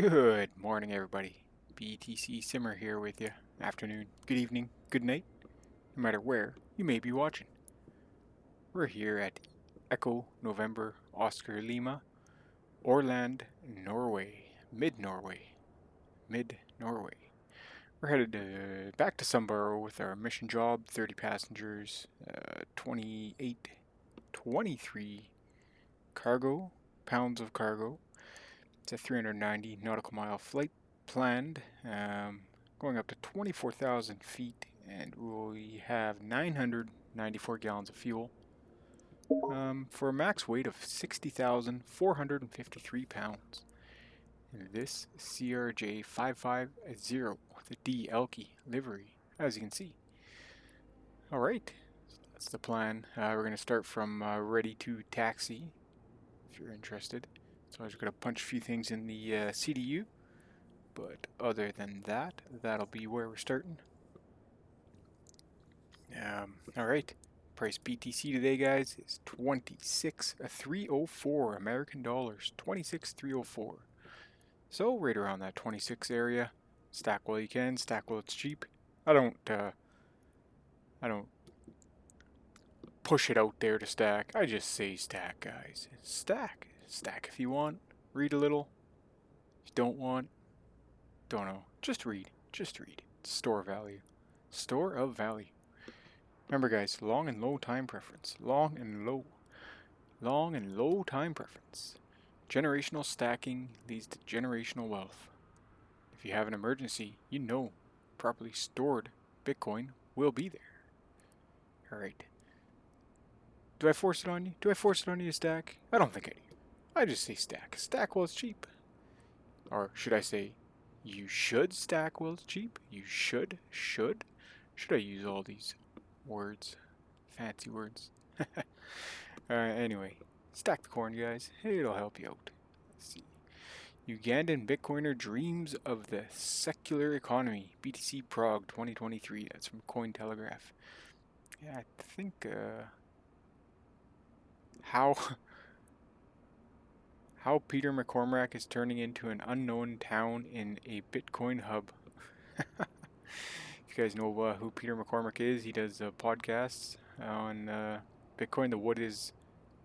Good morning, everybody. BTC Simmer here with you. Afternoon, good evening, good night, no matter where you may be watching. We're here at Echo November Oscar Lima, Orland, Norway, mid-Norway. We're headed back to Sumburgh with our mission job, 30 passengers, 23 pounds of cargo. It's a 390 nautical mile flight planned, going up to 24,000 feet, and we have 994 gallons of fuel for a max weight of 60,453 pounds. And this CRJ 550, the D Elky livery, as you can see. Alright, so that's the plan. We're going to start from ready to taxi, if you're interested. So I'm just going to punch a few things in the CDU, but other than that, that'll be where we're starting. Alright, price BTC today, guys, is 26,304 American dollars, 26,304. So right around that 26 area. Stack while you can, stack while it's cheap. I don't push it out there to stack. I just say stack, guys. Stack if you want. Read a little. If you don't want, don't know. Just read. Store value. Store of value. Remember, guys, long and low time preference. Long and low time preference. Generational stacking leads to generational wealth. If you have an emergency, you know properly stored Bitcoin will be there. Alright. Do I force it on you? To stack? I don't think I do. I just say stack. Stack while it's cheap. Or should I say, you should stack while it's cheap? You should? Should I use all these words? Fancy words. Anyway, stack the corn, guys. It'll help you out. Let's see. Ugandan Bitcoiner dreams of the secular economy. BTC Prague 2023. That's from Cointelegraph. Yeah, I think how Peter McCormack is turning into an unknown town in a Bitcoin hub. If you guys know who Peter McCormack is, he does podcasts on Bitcoin. The what is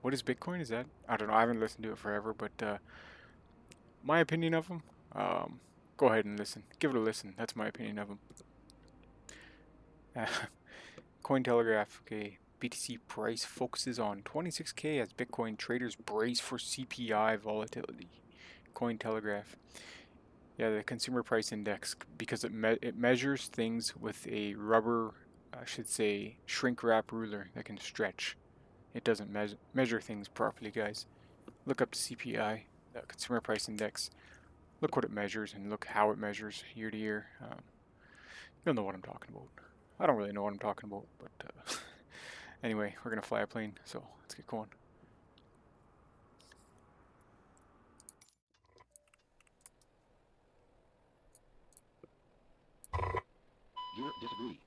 Bitcoin? Is that? I don't know. I haven't listened to it forever, but my opinion of him. Go ahead and listen. Give it a listen. That's my opinion of him. Cointelegraph. Okay. BTC price focuses on 26K as Bitcoin traders brace for CPI volatility. Cointelegraph. Yeah, the consumer price index, because it measures things with a rubber, I should say, shrink wrap ruler that can stretch. It doesn't measure things properly, guys. Look up the CPI, the consumer price index. Look what it measures and look how it measures year to year. You'll know what I'm talking about. I don't really know what I'm talking about, but anyway, we're going to fly a plane, so let's get going. You disagree.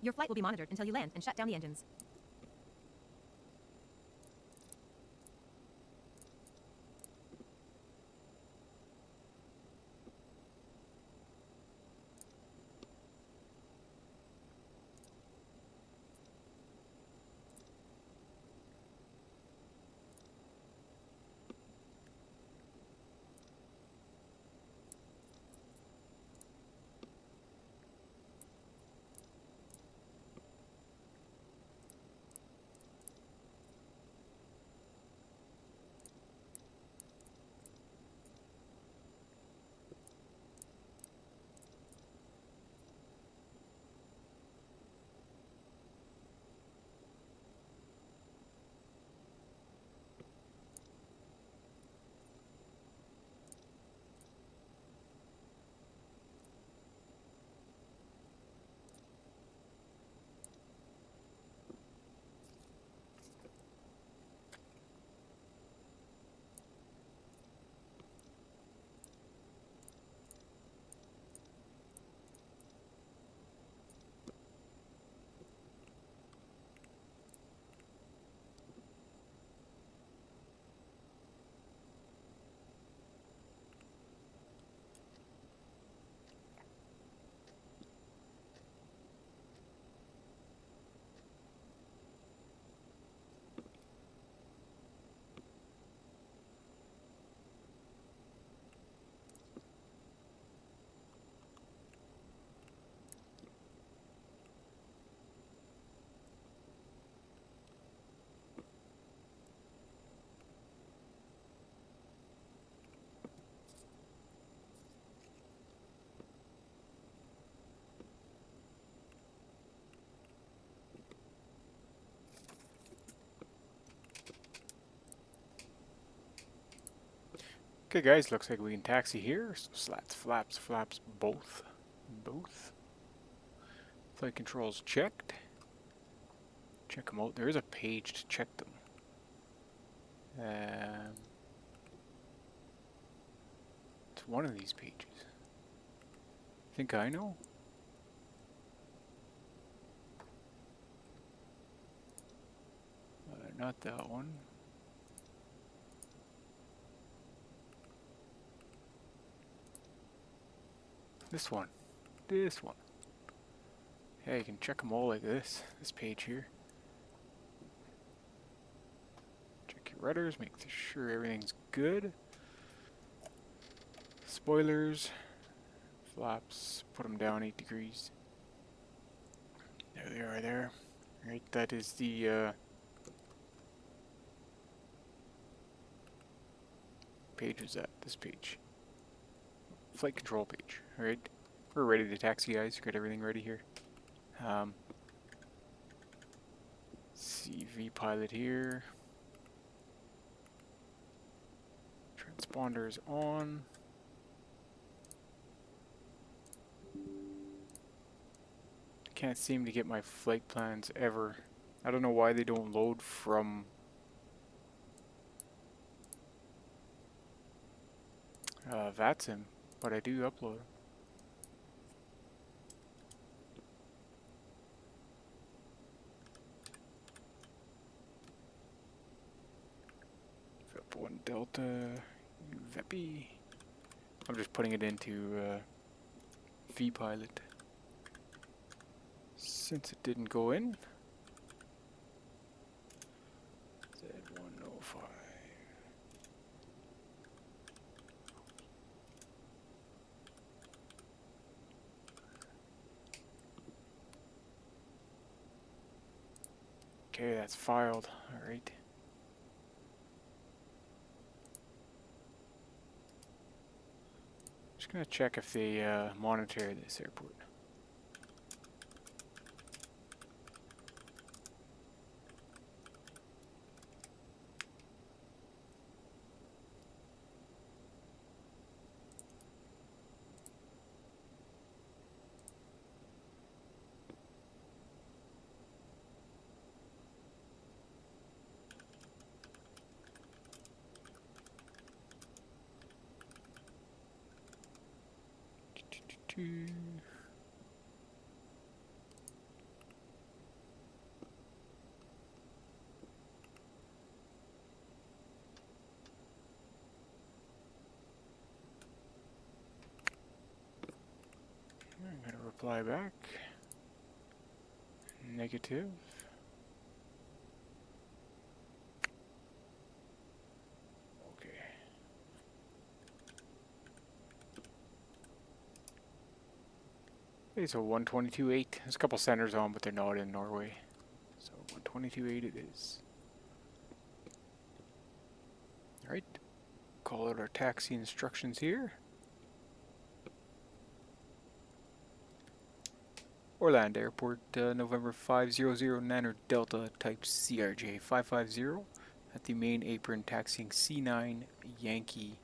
Your flight will be monitored until you land and shut down the engines. Okay guys, looks like we can taxi here. So slats, flaps, flaps, both. Flight controls checked. Check them out. There is a page to check them. It's one of these pages. Think I know? Not that one. This one. This one. Yeah, you can check them all like this. This page here. Check your rudders, make sure everything's good. Spoilers. Flaps, put them down 8 degrees. There they are there. Right, that is the page is that, this page. Flight control page, alright? We're ready to taxi guys, got everything ready here. CV pilot here. Transponders on. Can't seem to get my flight plans ever. I don't know why they don't load from Vatsim, but I do upload them. Up 1 Delta, UVEPI. I'm just putting it into vPilot. Since it didn't go in. Z105. Okay, that's filed. Alright. Just gonna check if they monitor this airport. Fly back. Negative. Okay. Okay, so 122.8. There's a couple centers on, but they're not in Norway. So 122.8 it is. Alright. Call out our taxi instructions here. Orland Airport, November 500 Niner Delta Type CRJ 550 at the main apron, taxiing C9 Yankee,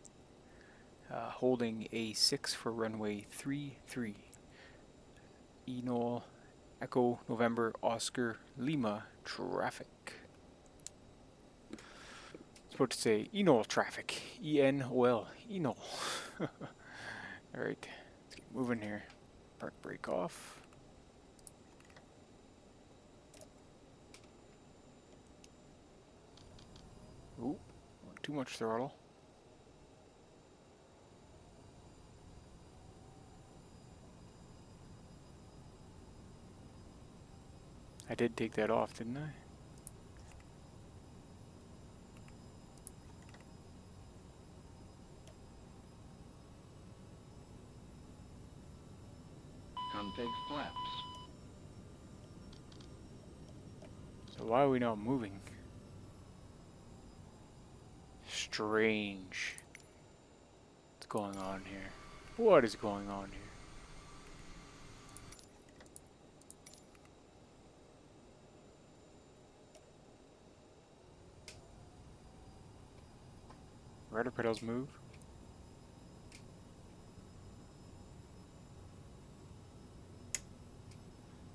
holding A6 for runway 33. ENOL Echo November Oscar Lima traffic. It's supposed to say ENOL traffic. ENOL. ENOL. Alright, let's get moving here. Park brake off. Ooh, too much throttle. I did take that off, didn't I? Config flaps. So why are we not moving? Strange. What's going on here? What is going on here? Rudder pedals move.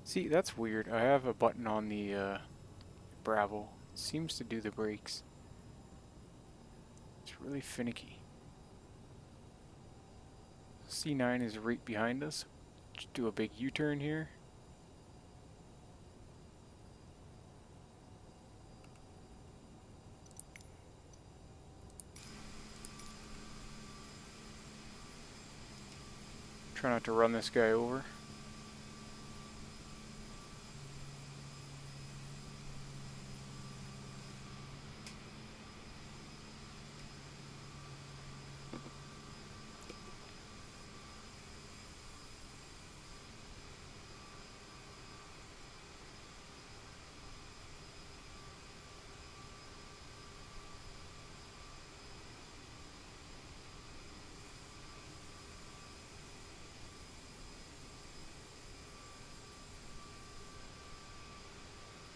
See, that's weird. I have a button on the Bravo. It seems to do the brakes. It's really finicky. C9 is right behind us. Just do a big U-turn here. Try not to run this guy over.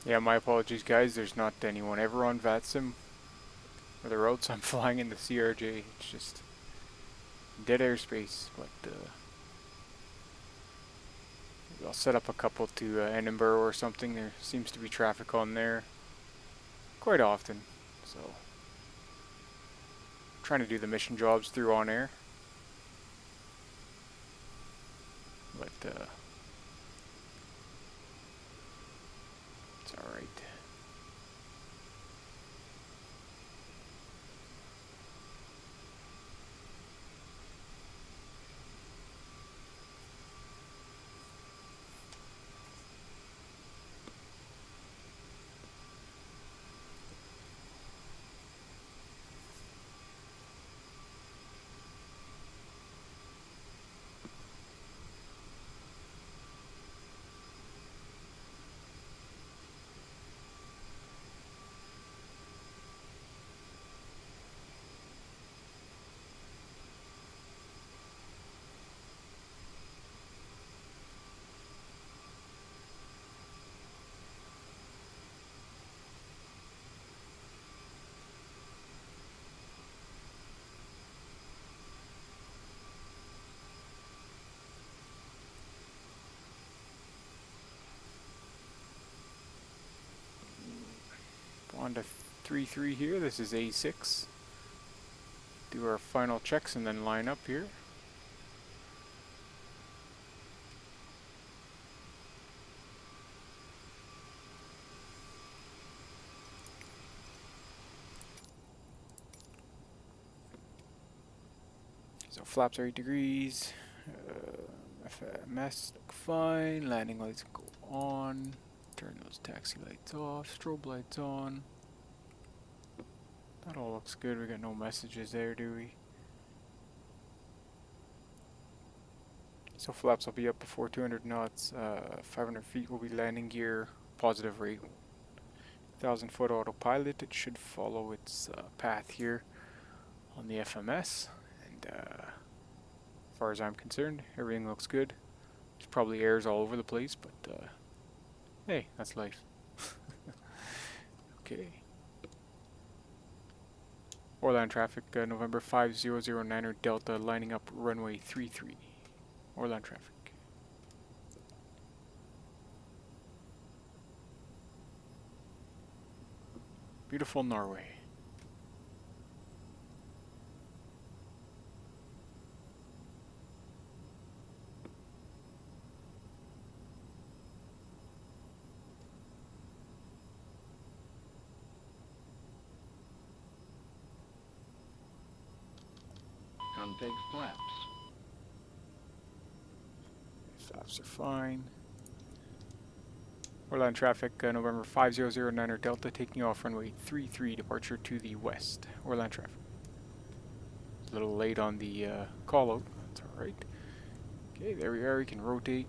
Yeah, my apologies guys, there's not anyone ever on Vatsim or the routes I'm flying in the CRJ. It's just dead airspace, but I'll set up a couple to Edinburgh or something. There seems to be traffic on there quite often, so I'm trying to do the mission jobs through OnAir, but it's alright. On to 3-3 here. This is A6. Do our final checks and then line up here. So flaps are 8 degrees. FMS look fine. Landing lights go on. Turn those taxi lights off. Strobe lights on. That all looks good. We got no messages there, do we? So flaps will be up before 200 knots. 500 feet will be landing gear. Positive rate. 1,000 foot autopilot. It should follow its path here on the FMS. And as far as I'm concerned, everything looks good. There's probably errors all over the place, but hey, that's life. Okay. Orland traffic, November 5009er Delta, lining up runway 33. Orland traffic. Beautiful Norway. Config flaps. Flaps are fine. Orland traffic, November 5009er Delta, taking off runway 33, departure to the west. Orland traffic. A little late on the call out, that's alright. Okay, there we are, we can rotate.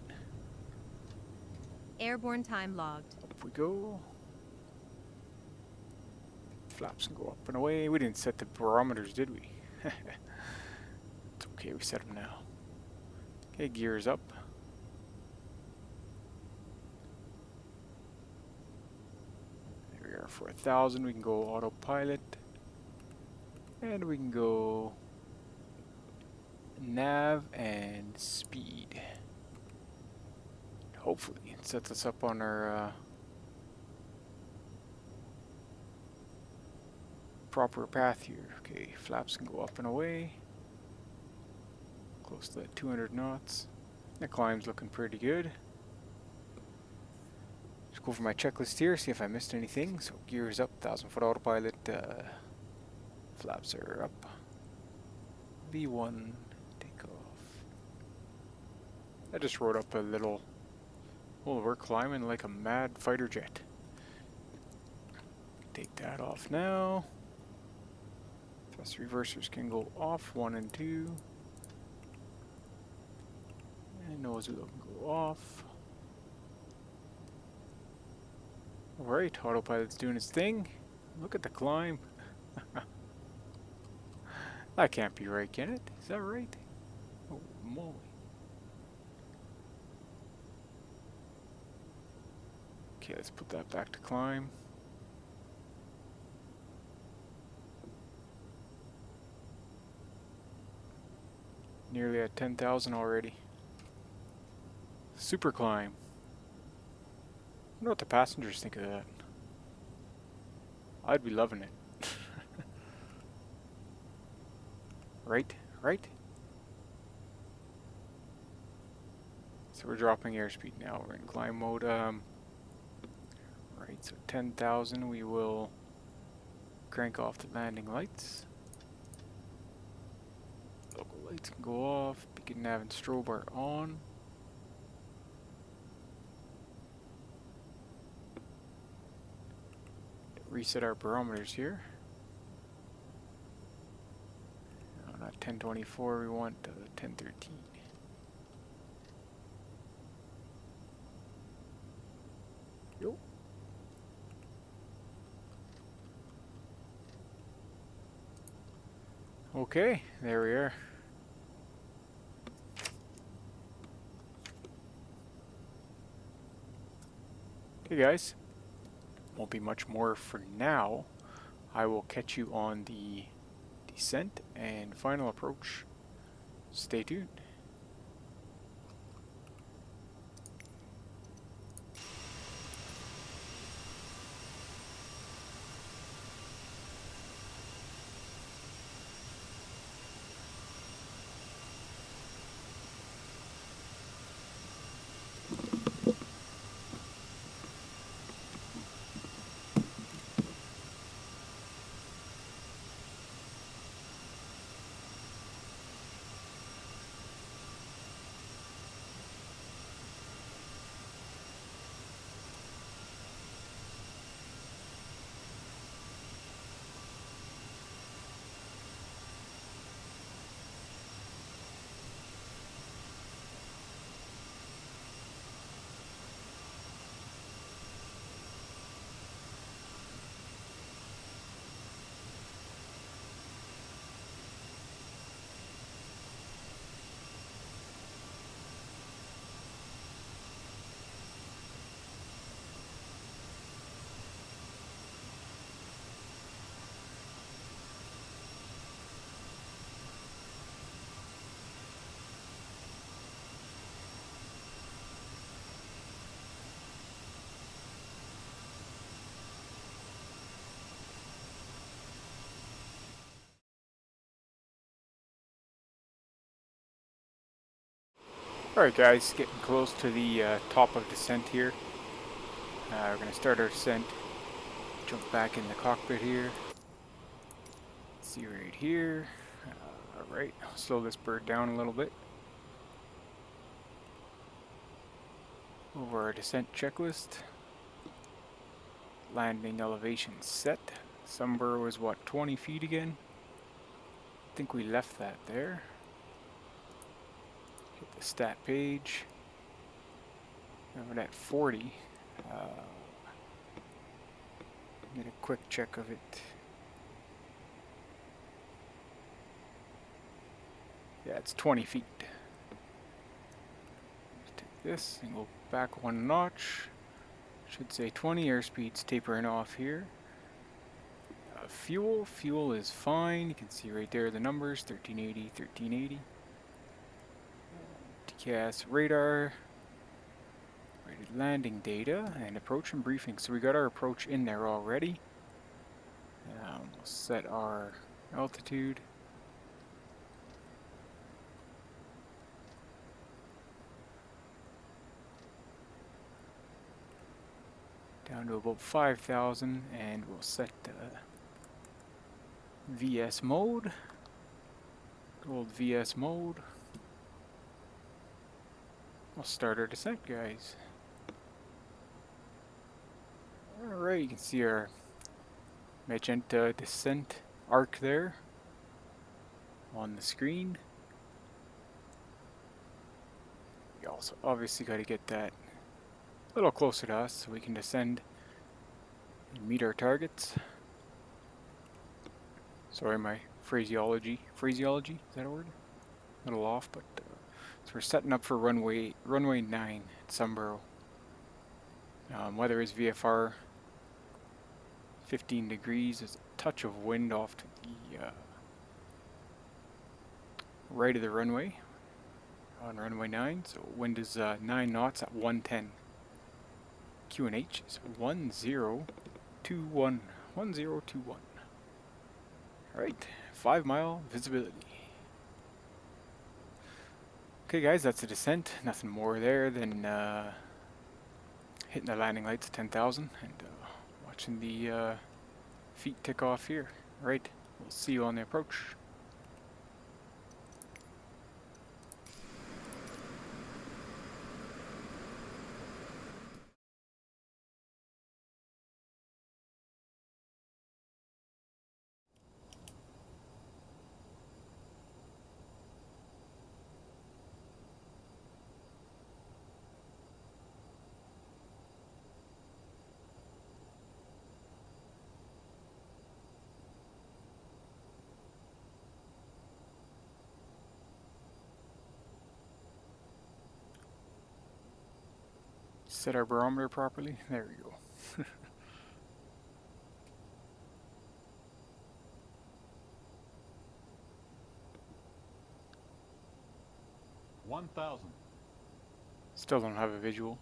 Airborne time logged. Up we go. Flaps can go up and away. We didn't set the barometers, did we? It's okay, we set them now. Okay, gears up. There we are for 1,000. We can go autopilot. And we can go nav and speed. Hopefully it sets us up on our proper path here. Okay, flaps can go up and away. Close to that 200 knots. The climb's looking pretty good. Just go for my checklist here, see if I missed anything. So gears up, 1,000 foot autopilot. Flaps are up. V1 takeoff. I just wrote up a little. Oh, we're climbing like a mad fighter jet. Take that off now. Thrust reversers can go off, 1 and 2. And nose wheel can go off. Alright, autopilot's doing its thing. Look at the climb. That can't be right, can it? Is that right? Oh, moly. Okay, let's put that back to climb. Nearly at 10,000 already. Super climb. I wonder what the passengers think of that. I'd be loving it. Right? Right? So we're dropping airspeed now. We're in climb mode. Right, so 10,000. We will crank off the landing lights. Local lights can go off. Beacon, nav, and strobe are on. Reset our barometers here. No, not 1024. We want 1013. Yo. Okay, there we are. Okay guys, won't be much more for now. I will catch you on the descent and final approach. Stay tuned. Alright guys, getting close to the top of descent here. We're going to start our descent. Jump back in the cockpit here. See right here. Alright, I'll slow this bird down a little bit. Over our descent checklist. Landing elevation set. Sumburgh was what, 20 feet again? I think we left that there. Hit the stat page. We're at 40. Get a quick check of it. Yeah, it's 20 feet. Let's take this and go back one notch. Should say 20. Airspeed's tapering off here. Fuel is fine. You can see right there the numbers, 1380, 1380. TCAS radar. Rated landing data and approach and briefing. So we got our approach in there already. We'll set our altitude. Down to about 5,000 and we'll set VS mode. Old VS mode. We'll start our descent, guys. Alright, you can see our magenta descent arc there on the screen. You also obviously got to get that a little closer to us so we can descend and meet our targets. Sorry, my phraseology, is that a word? A little off, but so we're setting up for runway 9 at Sumburgh. Weather is VFR 15 degrees. There's a touch of wind off to the right of the runway on runway 9. So wind is 9 knots at 110. QNH is 1021. 1021. Alright, 5 mile visibility. Okay guys, that's the descent. Nothing more there than hitting the landing lights at 10,000 and watching the feet tick off here. Right, we'll see you on the approach. Set our barometer properly. There we go. 1,000. Still don't have a visual.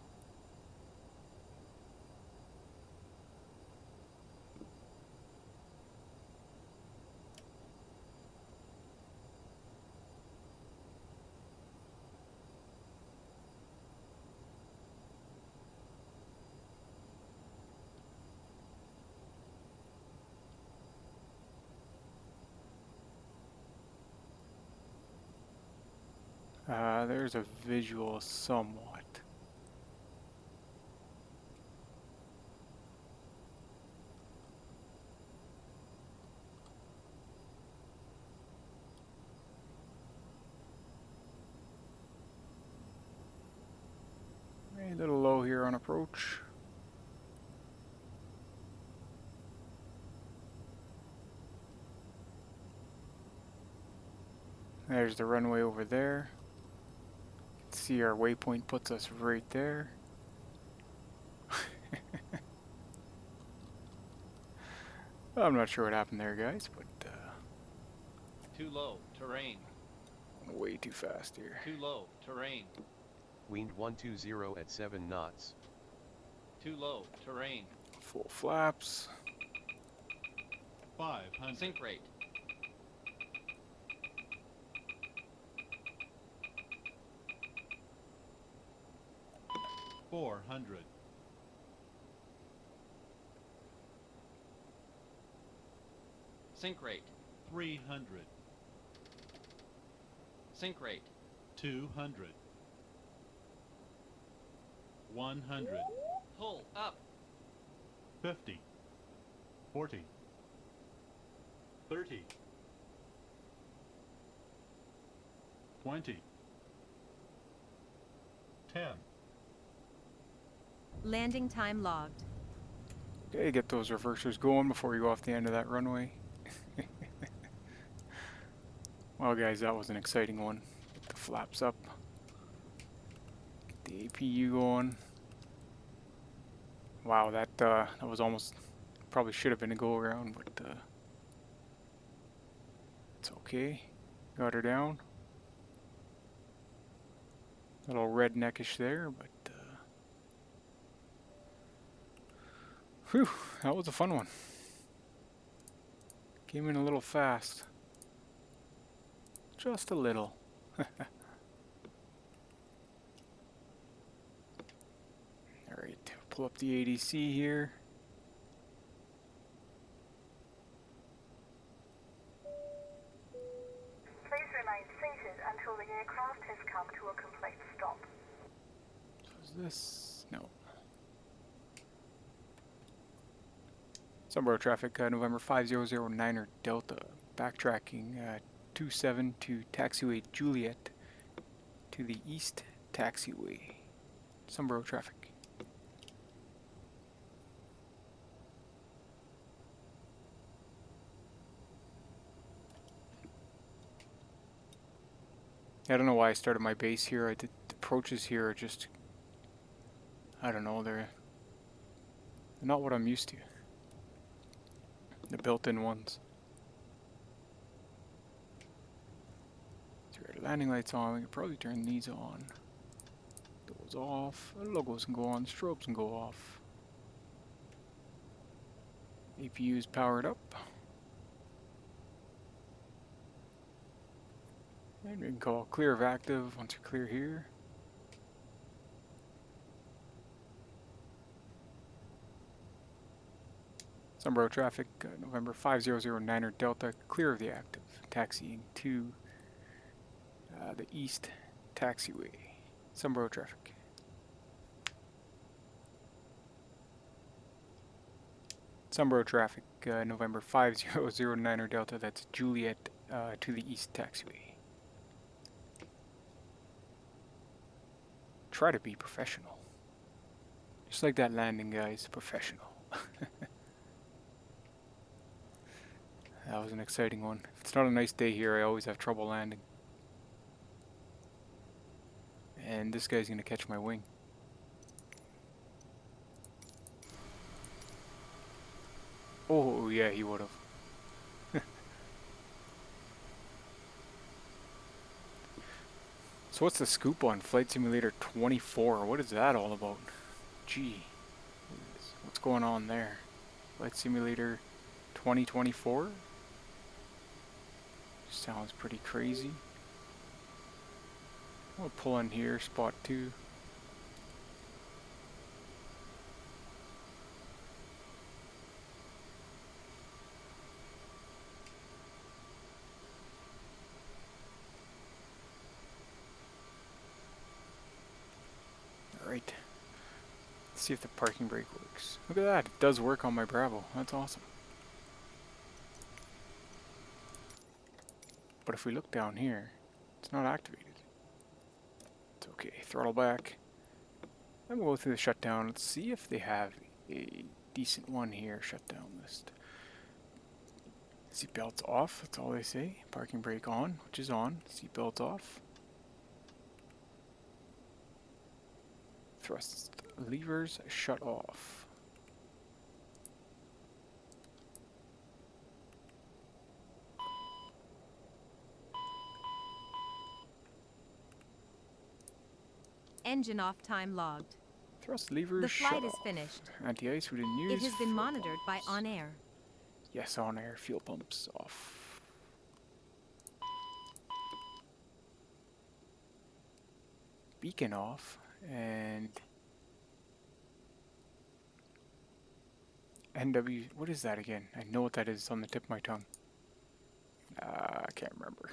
There's a visual somewhat. A little low here on approach. There's the runway over there. See, our waypoint puts us right there. I'm not sure what happened there, guys, but Too low, terrain. way too fast here. Too low, terrain. Wind 120 at 7 knots. Too low, terrain. Full flaps. 500. Sink rate. 400. Sink rate. 300. Sink rate. 200. 100. Pull up. 50. 40. 30. 20. 10. Landing time logged. Okay, get those reversers going before you go off the end of that runway. Well guys, that was an exciting one. Get the flaps up. Get the APU going. Wow, that was almost, probably should have been a go around, but it's okay. Got her down. A little redneckish there, but whew, that was a fun one. Came in a little fast. Just a little. Alright, pull up the ADC here. Please remain seated until the aircraft has come to a complete stop. So is this? No. Sumburgh traffic, November 5009er Delta. Backtracking 27 to taxiway Juliet to the east taxiway. Sumburgh traffic. I don't know why I started my base here. The approaches here are just, I don't know, they're not what I'm used to. The built-in ones. Landing lights on, we could probably turn these on. Those off. Logos can go on, strobes can go off. APU is powered up. And we can call clear of active once you're clear here. Sumburgh traffic, November 5009er Delta, clear of the active. Taxiing to the east taxiway. Sumburgh traffic. Sumburgh traffic, November 5009er Delta, that's Juliet to the east taxiway. Try to be professional. Just like that landing, guys, professional. That was an exciting one. If it's not a nice day here, I always have trouble landing. And this guy's gonna catch my wing. Oh yeah, he would have. So what's the scoop on Flight Simulator 24? What is that all about? Gee, what's going on there? Flight Simulator 2024? Sounds pretty crazy. I'll pull in here, spot 2. Alright. Let's see if the parking brake works. Look at that, it does work on my Bravo. That's awesome. But if we look down here, it's not activated. It's okay, throttle back. And we'll go through the shutdown. Let's see if they have a decent one here, shutdown list. Seatbelts off, that's all they say. Parking brake on, which is on. Seatbelts off. Thrust levers shut off. Engine off time logged. Thrust levers The shut flight is off. finished. Anti-ice we didn't use. It has been Fuel monitored by pumps. OnAir. Yes, OnAir. Fuel pumps off. Beacon off. And NW, what is that again? I know what that is on the tip of my tongue. I can't remember.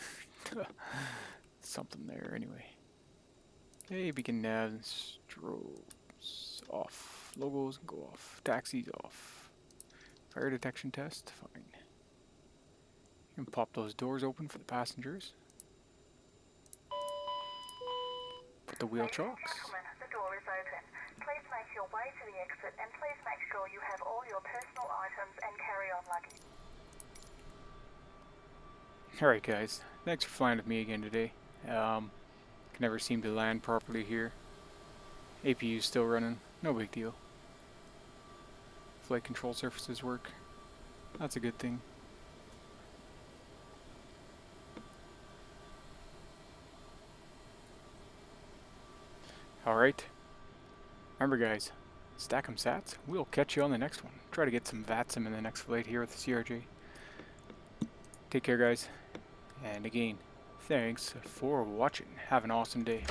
Something there anyway. Hey, beacon navs, strobes off, logos go off, taxis off, fire detection test, fine. You can pop those doors open for the passengers. Put the wheel chocks. Gentlemen, the door is open. Please make your way to the exit and please make sure you have all your personal items and carry-on luggage. Alright guys, thanks for flying with me again today. Can never seem to land properly here. APU's still running, no big deal. Flight control surfaces work. That's a good thing. Alright. Remember guys, stack 'em sats. We'll catch you on the next one. Try to get some Vatsim in the next flight here with the CRJ. Take care guys. And again, thanks for watching. Have an awesome day.